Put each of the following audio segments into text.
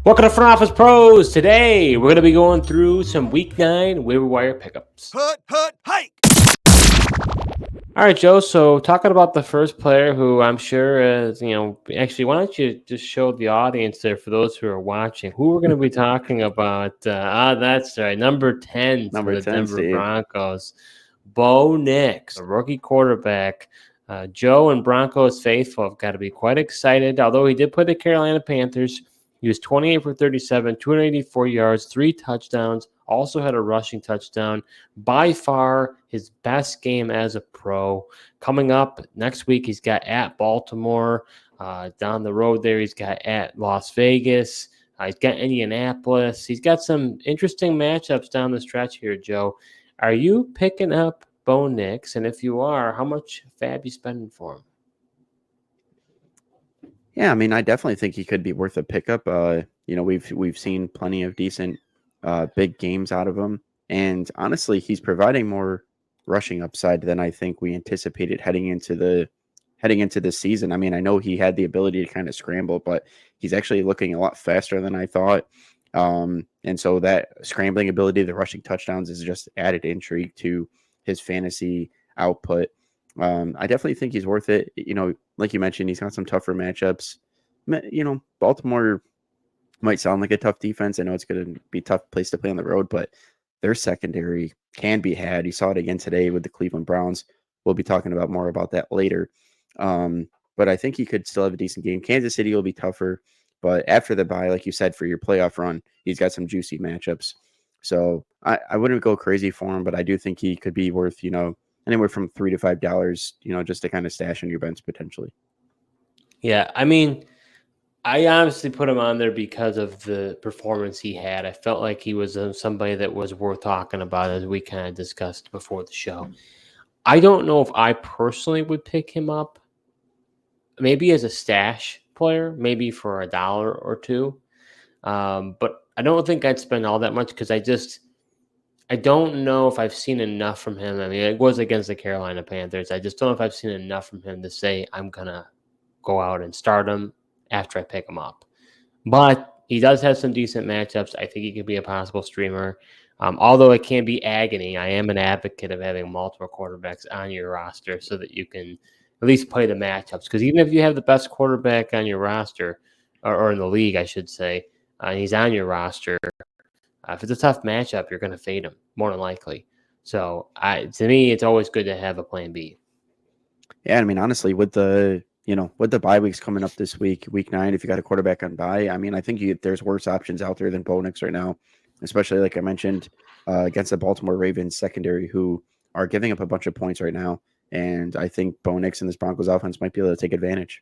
Welcome to Front Office Pros. Today, we're going to be going through some Week 9 waiver wire pickups. Hike! All right, Joe. So, talking about the first player who I'm sure is, actually, why don't you just show the audience there for those who are watching who we're going to be talking about? That's right. Number 10 for the Denver Steve. Broncos, Bo Nix, a rookie quarterback. Joe and Broncos faithful have got to be quite excited, although he did play the Carolina Panthers. He was 28 for 37, 284 yards, 3 touchdowns, also had a rushing touchdown. By far his best game as a pro. Coming up next week, he's got at Baltimore. Down the road there, he's got at Las Vegas. He's got Indianapolis. He's got some interesting matchups down the stretch here, Joe. Are you picking up Bo Nix? And if you are, how much FAAB you spending for him? Yeah, I mean, I definitely think he could be worth a pickup. We've seen plenty of decent big games out of him, and honestly, he's providing more rushing upside than I think we anticipated heading into this season. I mean, I know he had the ability to kind of scramble, but he's actually looking a lot faster than I thought. And so that scrambling ability, the rushing touchdowns, is just added intrigue to his fantasy output. I definitely think he's worth it. Like you mentioned, he's got some tougher matchups. Baltimore might sound like a tough defense. I know it's going to be a tough place to play on the road, but their secondary can be had. You saw it again today with the Cleveland Browns. We'll be talking about more about that later. But I think he could still have a decent game. Kansas City will be tougher, but after the bye, like you said, for your playoff run, he's got some juicy matchups. So I wouldn't go crazy for him, but I do think he could be worth, anywhere from $3 to $5, just to kind of stash on your bench potentially. Yeah, I mean, I honestly put him on there because of the performance he had. I felt like he was somebody that was worth talking about, as we kind of discussed before the show. I don't know if I personally would pick him up, maybe as a stash player, maybe for $1 or $2. But I don't think I'd spend all that much because I don't know if I've seen enough from him. I mean, it was against the Carolina Panthers. I just don't know if I've seen enough from him to say I'm going to go out and start him after I pick him up. But he does have some decent matchups. I think he could be a possible streamer. Although it can be agony, I am an advocate of having multiple quarterbacks on your roster so that you can at least play the matchups. Because even if you have the best quarterback on your roster, or in the league, I should say, and he's on your roster, if it's a tough matchup, you're going to fade him more than likely. So to me, it's always good to have a plan B. Yeah, I mean, honestly, with the bye weeks coming up this week, week 9, if you got a quarterback on bye, I mean, I think there's worse options out there than Bo Nix right now, especially like I mentioned against the Baltimore Ravens secondary, who are giving up a bunch of points right now. And I think Bo Nix and this Broncos offense might be able to take advantage.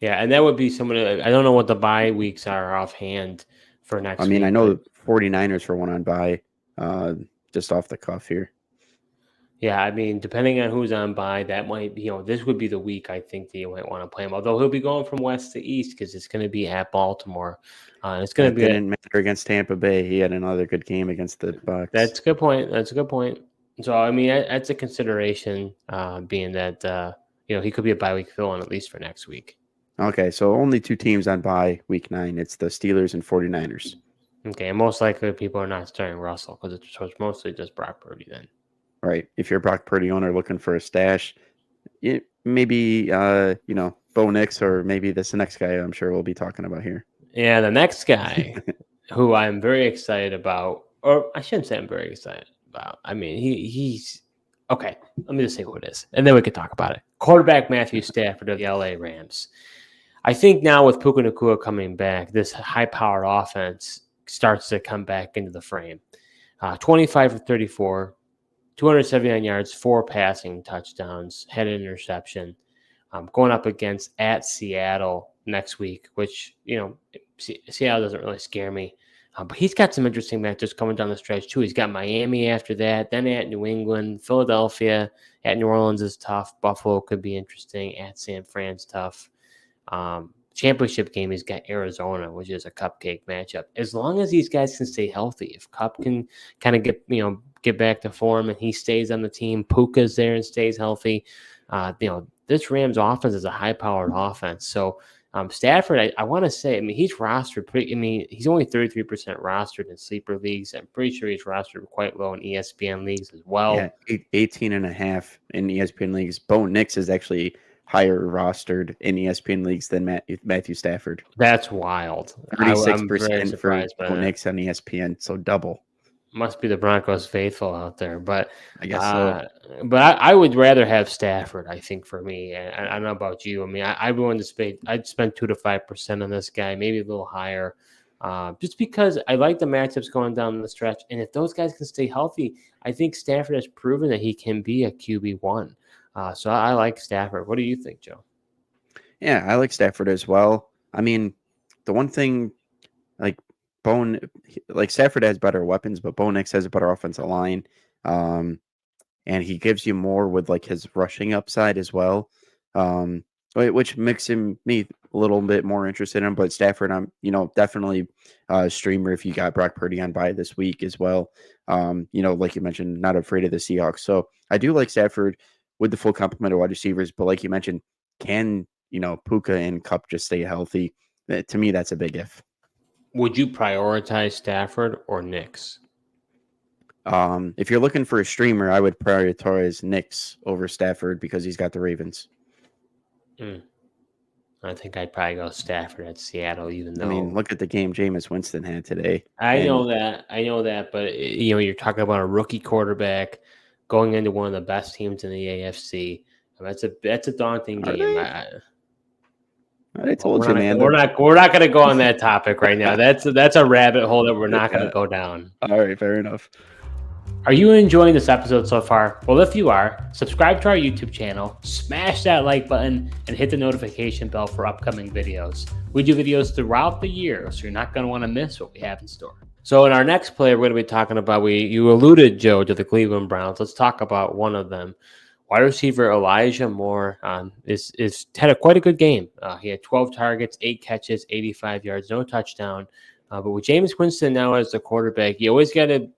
Yeah, and that would be someone. I don't know what the bye weeks are offhand for next week. I mean, I know 49ers for one on bye, just off the cuff here. Yeah, I mean, depending on who's on bye, that might be, this would be the week I think that you might want to play him. Although he'll be going from west to east because it's going to be at Baltimore. It's going to be didn't matter against Tampa Bay. He had another good game against the Bucs. That's a good point. So I mean, that's a consideration, being that he could be a bye week fill-in at least for next week. Okay, so only 2 teams on bye week 9. It's the Steelers and 49ers. Okay, and most likely people are not starting Russell because it's mostly just Brock Purdy then. Right. If you're a Brock Purdy owner looking for a stash, maybe Bo Nix, or maybe this next guy I'm sure we'll be talking about here. Yeah, the next guy who I'm very excited about, or I shouldn't say I'm very excited about. I mean, he's okay. Let me just say who it is, and then we can talk about it. Quarterback Matthew Stafford of the LA Rams. I think now with Puka Nacua coming back, this high-powered offense starts to come back into the frame. 25 for 34. 279 yards, 4 passing touchdowns, had an interception. Going up against at Seattle next week, which, Seattle doesn't really scare me. But he's got some interesting matches coming down the stretch, too. He's got Miami after that, then at New England, Philadelphia, at New Orleans is tough. Buffalo could be interesting. At San Fran's tough. Championship game, he's got Arizona, which is a cupcake matchup. As long as these guys can stay healthy, if Cup can kind of get back to form and he stays on the team, Puka's there and stays healthy, this Rams offense is a high-powered offense. So Stafford, I want to say, I mean, he's rostered pretty. I mean, he's only 33% rostered in sleeper leagues. I'm pretty sure he's rostered quite low in ESPN leagues as well. Yeah, 18.5 in ESPN leagues. Bo Nix is actually higher rostered in ESPN leagues than Matthew Stafford. That's wild. I'm very 36% for surprised by Bo that. Nix on ESPN, so double. Must be the Broncos faithful out there, but I guess so. But I would rather have Stafford. I think for me, and I don't know about you. I mean, I'd be willing to spend. I'd spend 2 to 5% on this guy, maybe a little higher, just because I like the matchups going down the stretch. And if those guys can stay healthy, I think Stafford has proven that he can be a QB1. So I like Stafford. What do you think, Joe? Yeah, I like Stafford as well. I mean, the one thing, like Stafford has better weapons, but Bo Nix has a better offensive line, and he gives you more with like his rushing upside as well, which makes me a little bit more interested in. But Stafford, I'm definitely a streamer if you got Brock Purdy on bye this week as well. Like you mentioned, not afraid of the Seahawks, so I do like Stafford with the full complement of wide receivers. But like you mentioned, can Puka and Cup just stay healthy? To me, that's a big if. Would you prioritize Stafford or Nix? If you're looking for a streamer, I would prioritize Nix over Stafford because he's got the Ravens. I think I'd probably go Stafford at Seattle, even though. I mean, look at the game Jameis Winston had today. I know that, but you're talking about a rookie quarterback going into one of the best teams in the AFC. That's a daunting game. I told you, man. We're not going to go on that topic right now. That's a rabbit hole that we're not going to go down. All right, fair enough. Are you enjoying this episode so far? Well, if you are, subscribe to our YouTube channel, smash that like button, and hit the notification bell for upcoming videos. We do videos throughout the year, so you're not going to want to miss what we have in store. So in our next play, we're going to be talking about, you alluded, Joe, to the Cleveland Browns. Let's talk about one of them. Wide receiver Elijah Moore had quite a good game. He had 12 targets, 8 catches, 85 yards, no touchdown. But with Jameis Winston now as the quarterback, you always got to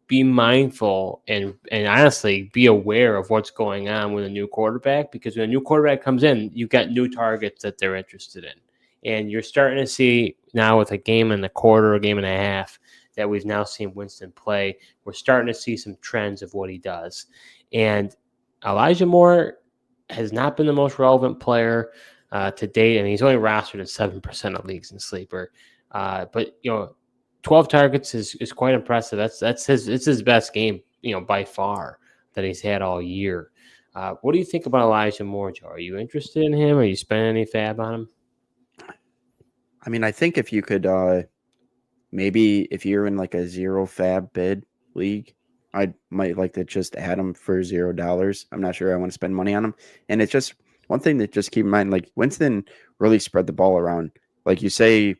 be mindful and honestly be aware of what's going on with a new quarterback, because when a new quarterback comes in, you've got new targets that they're interested in. And you're starting to see now with a game and a quarter, a game and a half that we've now seen Winston play, we're starting to see some trends of what he does. And Elijah Moore has not been the most relevant player to date, and he's only rostered at 7% of leagues in sleeper. But 12 targets is quite impressive. It's his best game, by far, that he's had all year. What do you think about Elijah Moore, Joe? Are you interested in him? Are you spending any FAAB on him? I mean, I think if you could, maybe if you're in like a 0 FAAB bid league, I might like to just add him for $0. I'm not sure I want to spend money on him. And it's just one thing that just keep in mind, like Winston really spread the ball around. Like you say,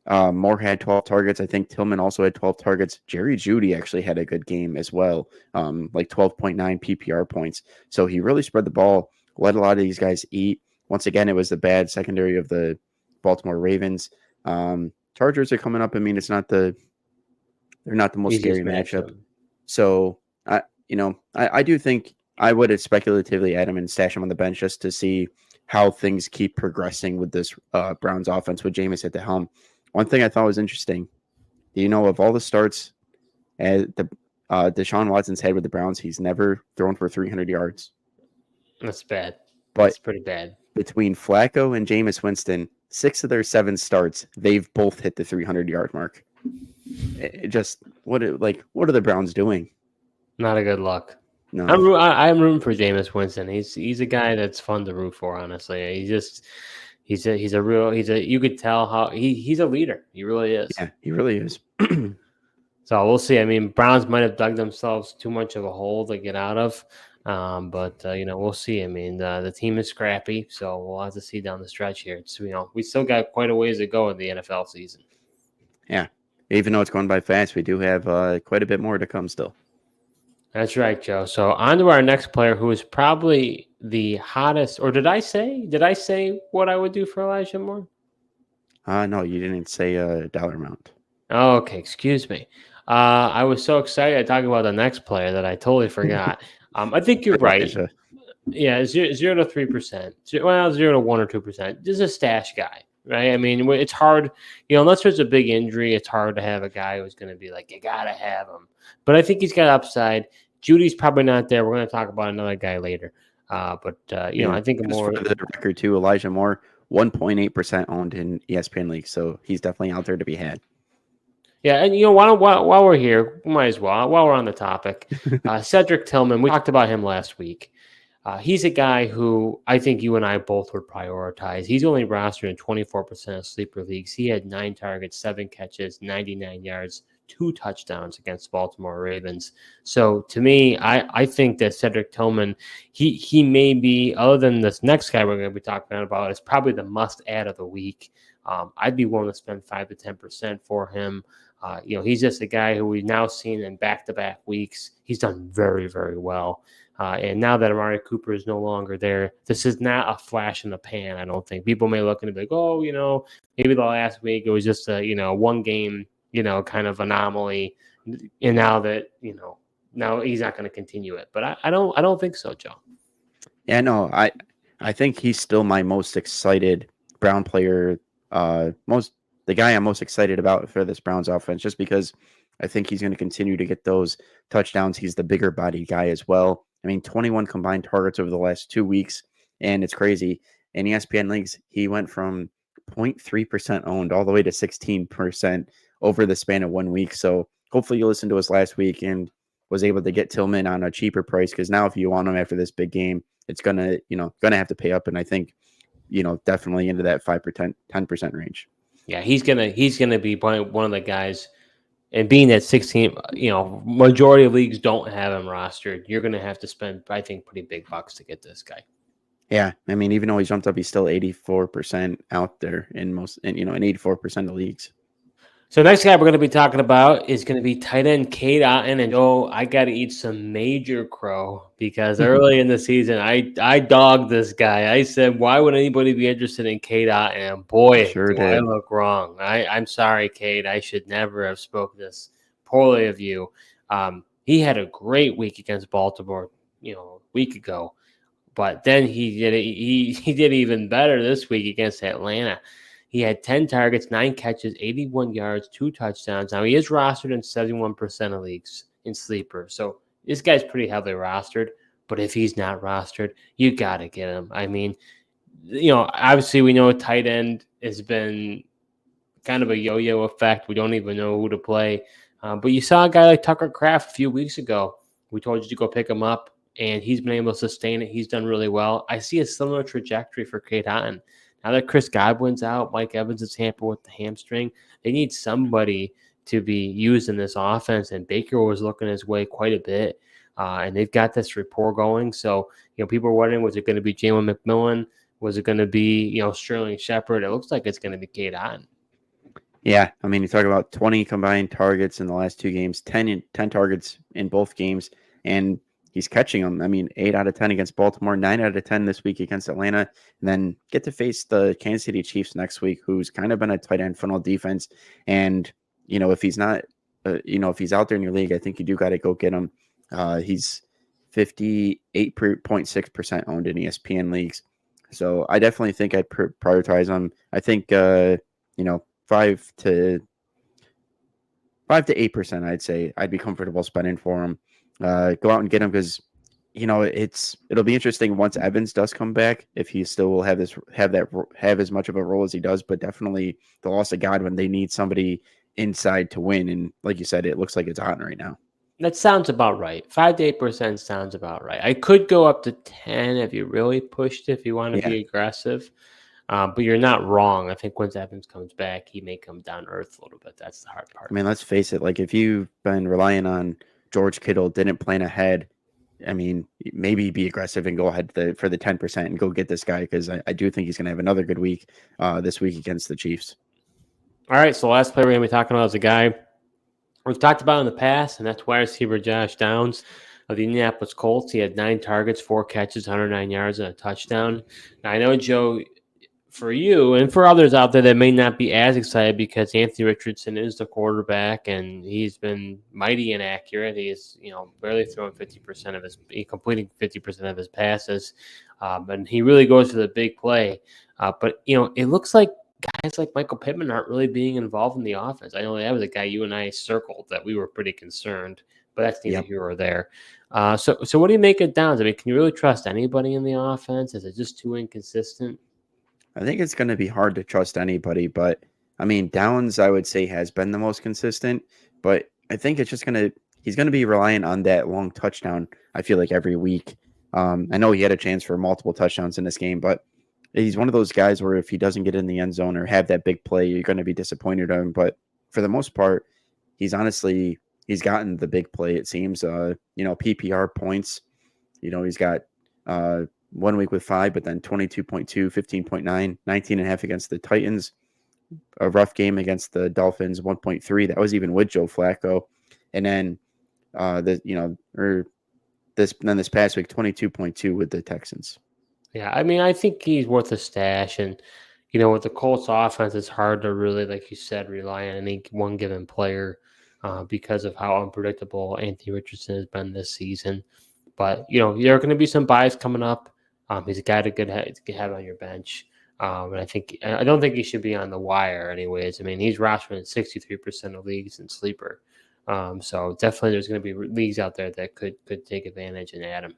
Moore had 12 targets. I think Tillman also had 12 targets. Jerry Jeudy actually had a good game as well, like 12.9 PPR points. So he really spread the ball, let a lot of these guys eat. Once again, it was the bad secondary of the Baltimore Ravens. Chargers are coming up. I mean, they're not the most scary matchup. So I do think I would speculatively add him and stash him on the bench just to see how things keep progressing with this Browns offense with Jameis at the helm. One thing I thought was interesting, of all the starts Deshaun Watson's had with the Browns, he's never thrown for 300 yards. That's bad. But that's pretty bad. Between Flacco and Jameis Winston, 6 of their 7 starts, they've both hit the 300-yard mark. What are the Browns doing? Not a good look. No, I'm rooting for Jameis Winston. He's a guy that's fun to root for. Honestly, he's you could tell how he's a leader. He really is. Yeah, he really is. So we'll see. I mean, Browns might have dug themselves too much of a hole to get out of, but we'll see. I mean, the team is scrappy, so we'll have to see down the stretch here. It's we still got quite a ways to go in the NFL season. Yeah, even though it's going by fast, we do have quite a bit more to come still. That's right, Joe. So on to our next player, who is probably the hottest. Or did I say what I would do for Elijah Moore? No, you didn't say a dollar amount. Oh, okay, excuse me. I was so excited to talk about the next player that I totally forgot. I think you're right. Yeah, 0 to 3%. Well, 0 to 1 or 2%. This is a stash guy. right? I mean, it's hard, unless there's a big injury, it's hard to have a guy who's going to be like, you got to have him. But I think he's got upside. Judy's probably not there. We're going to talk about another guy later. I think Just more. for the record, too, Elijah Moore, 1.8% owned in ESPN leagues, so he's definitely out there to be had. Yeah, and while we're here, we might as well, while we're on the topic, Cedric Tillman, we talked about him last week. He's a guy who I think you and I both would prioritize. He's only rostered in 24% of sleeper leagues. He had 9 targets, 7 catches, 99 yards, 2 touchdowns against Baltimore Ravens. So to me, I think that Cedric Tillman, he may be, other than this next guy we're going to be talking about, is probably the must add of the week. I'd be willing to spend 5 to 10% for him. He's just a guy who we've now seen in back-to-back weeks. He's done very, very well. And now that Amari Cooper is no longer there, this is not a flash in the pan, I don't think. People may look and be like, oh, maybe the last week it was just a, one game, kind of anomaly. And now that, now he's not going to continue it. But I don't think so, Joe. Yeah, no, I think he's still my most excited Brown player, the guy I'm most excited about for this Browns offense, just because I think he's going to continue to get those touchdowns. He's the bigger body guy as well. I mean, 21 combined targets over the last 2 weeks, and it's crazy. In ESPN leagues, he went from 0.3% owned all the way to 16% over the span of 1 week. So hopefully you listened to us last week and was able to get Tillman on a cheaper price, because now if you want him after this big game, it's gonna have to pay up, and I think definitely into that 5% range. Yeah, he's gonna be one of the guys. And being that 16, majority of leagues don't have him rostered, you're going to have to spend, I think, pretty big bucks to get this guy. Yeah, I mean, even though he jumped up, he's still 84% out there in 84% of leagues. So next guy we're going to be talking about is going to be tight end Cade Otton. And I got to eat some major crow, because early in the season, I dogged this guy. I said, why would anybody be interested in Cade Otton? And boy, sure do I look wrong. I'm sorry, Cade. I should never have spoken this poorly of you. He had a great week against Baltimore, a week ago. But then he did even better this week against Atlanta. He had 10 targets, 9 catches, 81 yards, 2 touchdowns. Now, he is rostered in 71% of leagues in sleeper. So this guy's pretty heavily rostered. But if he's not rostered, you got to get him. I mean, obviously we know a tight end has been kind of a yo-yo effect. We don't even know who to play. But you saw a guy like Tucker Kraft a few weeks ago. We told you to go pick him up, and he's been able to sustain it. He's done really well. I see a similar trajectory for Cade Otton. Now that Chris Godwin's out, Mike Evans is hampered with the hamstring. They need somebody to be used in this offense, and Baker was looking his way quite a bit. And they've got this rapport going. So, people are wondering, was it going to be Jalen McMillan? Was it going to be, Sterling Shepard? It looks like it's going to be Cade Otton. Yeah, I mean, you talk about 20 combined targets in the last 2 games, 10 targets in both games, and he's catching them. I mean, 8 out of 10 against Baltimore, 9 out of 10 this week against Atlanta, and then get to face the Kansas City Chiefs next week, who's kind of been a tight end funnel defense. And, if he's not, if he's out there in your league, I think you do got to go get him. He's 58.6% owned in ESPN leagues. So I definitely think I'd prioritize him. I think, 5 to 8%, I'd say I'd be comfortable spending for him. Go out and get him, because it'll be interesting once Evans does come back, if he still will have as much of a role as he does. But definitely the loss of Godwin, they need somebody inside to win, and like you said, it looks like it's on right now. That sounds about right. 5 to 8% sounds about right. I could go up to 10 if you really pushed it, if you want to be aggressive. But you're not wrong. I think once Evans comes back, he may come down to earth a little bit. That's the hard part. I mean, let's face it. Like, if you've been relying on George Kittle, didn't plan ahead, I mean, maybe be aggressive and go ahead for the 10% and go get this guy, because I do think he's going to have another good week this week against the Chiefs. All right, so the last player we're going to be talking about is a guy we've talked about in the past, and that's wide receiver Josh Downs of the Indianapolis Colts. He had 9 targets, 4 catches, 109 yards, and a touchdown. Now, I know, Joe, for you and for others out there that may not be as excited, because Anthony Richardson is the quarterback and he's been mighty inaccurate. He's barely throwing 50% of completing 50% of his passes, and he really goes for the big play. But it looks like guys like Michael Pittman aren't really being involved in the offense. I know that was a guy you and I circled that we were pretty concerned, but that's neither Yep. here or there. So what do you make of Downs? I mean, can you really trust anybody in the offense? Is it just too inconsistent? I think it's going to be hard to trust anybody, but I mean, Downs, I would say, has been the most consistent, but I think it's just he's going to be reliant on that long touchdown, I feel like, every week. I know he had a chance for multiple touchdowns in this game, but he's one of those guys where if he doesn't get in the end zone or have that big play, you're going to be disappointed in him. But for the most part, he's gotten the big play, it seems. PPR points, he's got 1 week with 5, but then 22.2, 15.9, 19.5 against the Titans. A rough game against the Dolphins, 1.3. That was even with Joe Flacco. And then this past week, 22.2 with the Texans. Yeah, I mean, I think he's worth a stash. And, with the Colts offense, it's hard to really, like you said, rely on any one given player because of how unpredictable Anthony Richardson has been this season. But, there are going to be some buys coming up. He's a guy to have on your bench. And I don't think he should be on the wire anyways. I mean, he's rostered in 63% of leagues in sleeper. So definitely there's going to be leagues out there that could take advantage and add him.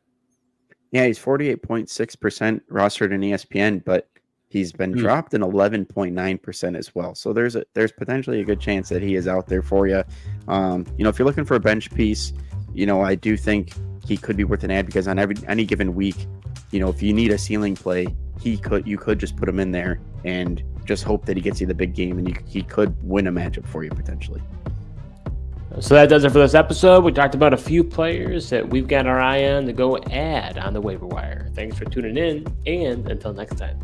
Yeah, he's 48.6% rostered in ESPN, but he's been dropped in 11.9% as well. So there's potentially a good chance that he is out there for you. If you're looking for a bench piece, I do think he could be worth an ad because on any given week, if you need a ceiling play, you could just put him in there and just hope that he gets you the big game, and he could win a matchup for you potentially. So that does it for this episode. We talked about a few players that we've got our eye on to go add on the waiver wire. Thanks for tuning in, and until next time.